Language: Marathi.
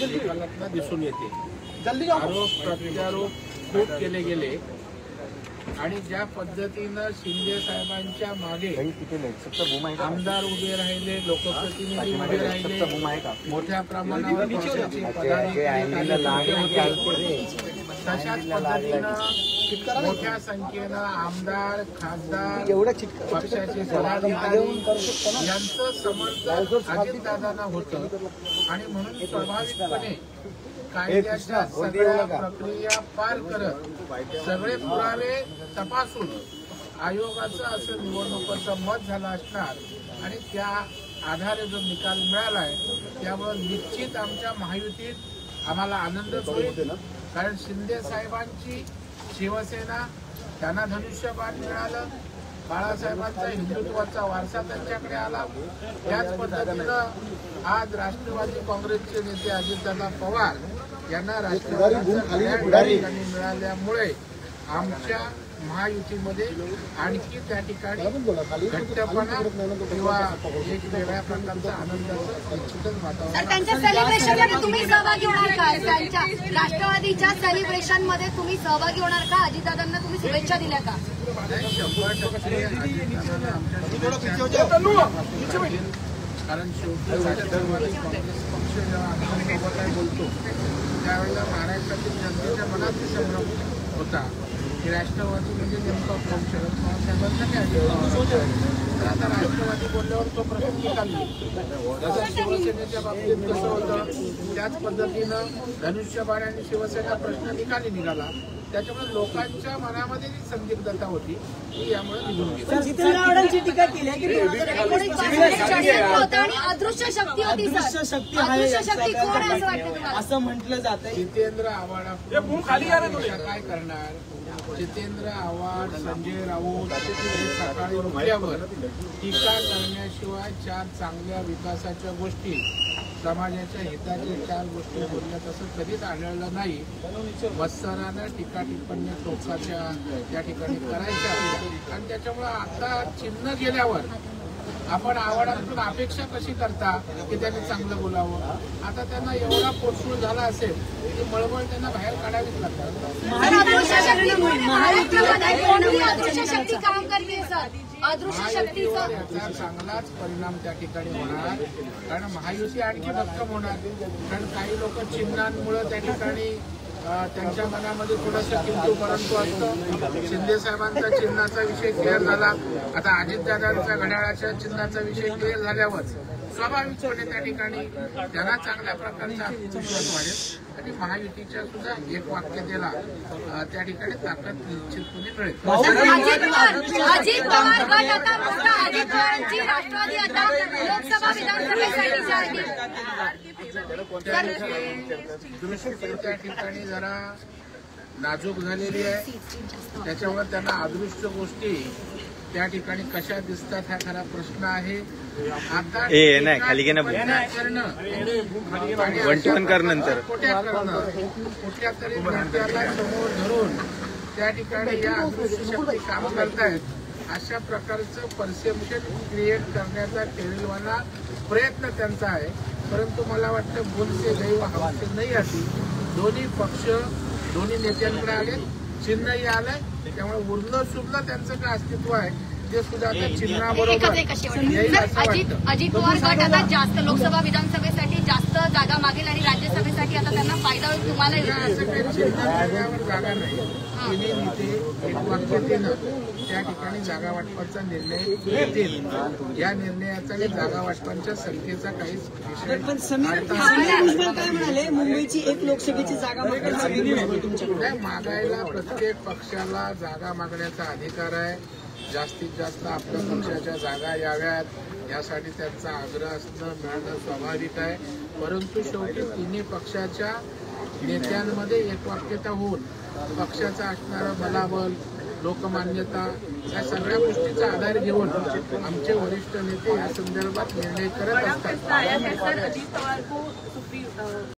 निकालातनं दिसून येते। आरोप प्रत्यारोप खूप केले गेले आणि ज्या पद्धतीनं शिंदे साहेबांच्या मागे आमदार उभे राहिले, लोकप्रतिनिधी उभे राहिले, मोठ्या प्रमाणावर पक्षाचे पदाधिकारी होते, तशाच पद्धतीनं मोठ्या संख्येनं आमदार, खासदार, पक्षाचे पदाधिकारी यांचं समर्थन अजितदादांना होतं आणि म्हणून स्वाभाविकपणे कायद्याच्या सगळ्या प्रक्रिया पार करत सगळे पुरावे तपासून आयोगाचं असं निवडणुकीचं मत झालं असणार आणि त्या आधारे जो निकाल मिळालाय त्यामुळे निश्चित आमच्या महायुतीत आम्हाला आनंदच होईल। कारण शिंदे साहेबांची शिवसेना त्यांना धनुष्यबाण मिळालं, बाळासाहेबांचा हिंदुत्वाचा वारसा त्यांच्याकडे आला। त्याच पद्धतीनं आज राष्ट्रवादी काँग्रेसचे नेते अजितदादा पवार यांना राष्ट्रवादीचा मिळाल्यामुळे आमच्या महायुतीमध्ये आणखी त्या ठिकाणी घट्टपणा किंवा एक वेगळ्या प्रकारचा आनंदाचं निश्चितच वातावरण। त्यांच्या सेलिब्रेशनमध्ये तुम्ही सहभागी होणार का? त्यांच्या राष्ट्रवादीच्या सेलिब्रेशनमध्ये तुम्ही सहभागी होणार का? अजितदादांना तुम्ही शुभेच्छा दिल्या का? 100% कारण शेवटी राष्ट्रवादी काँग्रेस पक्ष जेव्हा आपण बोलतो त्यावेळेला महाराष्ट्रातील जनतेच्या मनात संभ्रम होता की राष्ट्रवादी म्हणजे नेमका कोण? शरद पवार साहेबांचा काय? तर आता राष्ट्रवादी बोलल्यावर तो प्रश्न निकाली जसं शिवसेनेच्या बाबतीत कसं होतं त्याच पद्धतीनं धनुष्यबाण आणि शिवसेना प्रश्न निकाली निघाला। त्याच्यामुळे लोकांच्या मनामध्ये जी संदिग्धता होती ती यामुळे निघून गेली। टीका केली अदृश्य शक्ती होती, असं म्हटलं जातं। जितेंद्र आव्हाड काय करणार? जितेंद्र आव्हाड, संजय राऊत सकाळी उठल्यावर टीका करण्याशिवाय 4 चांगल्या विकासाच्या गोष्टी, समाजाच्या हिताच्या 4 गोष्टी बोलल्या तसं कधीच आढळलं नाही। मत्सरानं टीका टिप्पण्या टोकाच्या त्या ठिकाणी करायच्या आणि त्याच्यामुळे आता चिन्ह गेल्यावर आपण आव्हाडांतून अपेक्षा कशी करता की त्यांनी चांगलं बोलावं? आता त्यांना एवढा पोटसूळ झाला असेल की मळमळ त्यांना बाहेर काढावीच लागतात। याचा चांगलाच परिणाम त्या ठिकाणी होणार कारण महायुती आणखी भक्कम होणार। कारण काही लोक चिन्हांमुळे त्या ठिकाणी त्यांच्या मनामध्ये थोडंसं किंतु परंतु असतं। शिंदे साहेबांचा चिन्हाचा विषय क्लिअर झाला, आता अजितदादांचा घड्याळाच्या चिन्हाचा विषय क्लिअर झाल्यावर स्वाभाविकपणे त्या ठिकाणी त्यांना चांगल्या प्रकारचा आत्मविश्वास वाढेल आणि महायुतीच्या सुद्धा एक वाक्यतेला त्या ठिकाणी ताकद निश्चितपणे मिळेल। दृष्टी त्या ठिकाणी जरा नाजूक झालेली आहे, त्याच्यामुळे त्यांना अदृश्य गोष्टी त्या ठिकाणी कशा दिसतात हा खरा प्रश्न आहे। आता कुठल्या तरी नेत्याला समोर धरून त्या ठिकाणी या अदृश्य शक्ती काम करतायत अशा प्रकारचं परसेप्शन क्रिएट करण्याचा केविलवाना प्रयत्न त्यांचा आहे। परंतु मला वाटतं बोलसे दैव हवासे नाही आधी दोन्ही पक्ष दोन्ही नेत्यांकडे आले, चिन्हही आलंय, त्यामुळे उरलं सुरलं त्यांचं काय अस्तित्व आहे ते सुद्धा आता चिन्हाबरोबर येईल असं वाटतं। अजित पवार गट आता जास्त लोकसभा विधानसभेसाठी जास्त जागा मागेल आणि राज्यसभेसाठी आता त्यांना फायदा होईल तुम्हाला? असं काही चिन्हावर जागा नाही, तिन्ही नेते एक वाक्यतेनं त्या ठिकाणी जागा वाटपाचा निर्णय घेतील। या निर्णयाचा आणि जागा वाटपांच्या संख्येचा काहीच विषय म्हणाले मुंबईची एक लोकसभेची जागा मागायला प्रत्येक पक्षाला जागा मागण्याचा अधिकार आहे। जास्तीत जास्त आपल्या पक्षाच्या जागा याव्यात यासाठी त्यांचा आग्रह असणं मिळणं स्वाभाविक आहे। परंतु शेवटी तिन्ही पक्षाच्या नेत्यांमध्ये एकवाक्यता होऊन पक्षाचा असणारं बलाबल, लोकमान्यता या सगळ्या गोष्टीचा आधार घेऊन आमचे वरिष्ठ नेते या संदर्भात निर्णय करत असतात।